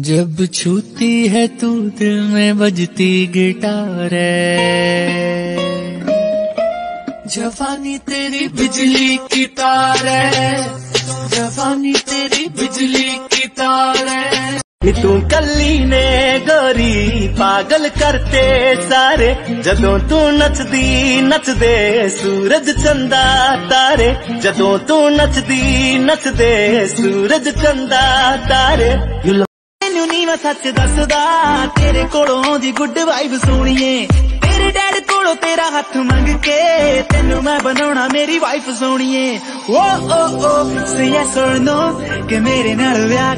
जब छूती है तू दिल में बजती गिटार है, जवानी तेरी बिजली की तार है, जवानी तेरी बिजली की तार है। तू कली ने गोरी पागल करते सारे, जदों तू नचदी नचदे सूरज चंदा तारे, जदों तू नचदी नचदे सूरज चंदा तारे। मैनू नी मैं सच दसदा तेरे कोलों दी गुड वाइब सुनिए, तेरे डैड कोलों तेरा हथ मंग के तेनू मैं बनाउणा मेरी वाइफ सोनिए। ओ ओ ओ से सुन नो कि मेरे नाल व्याह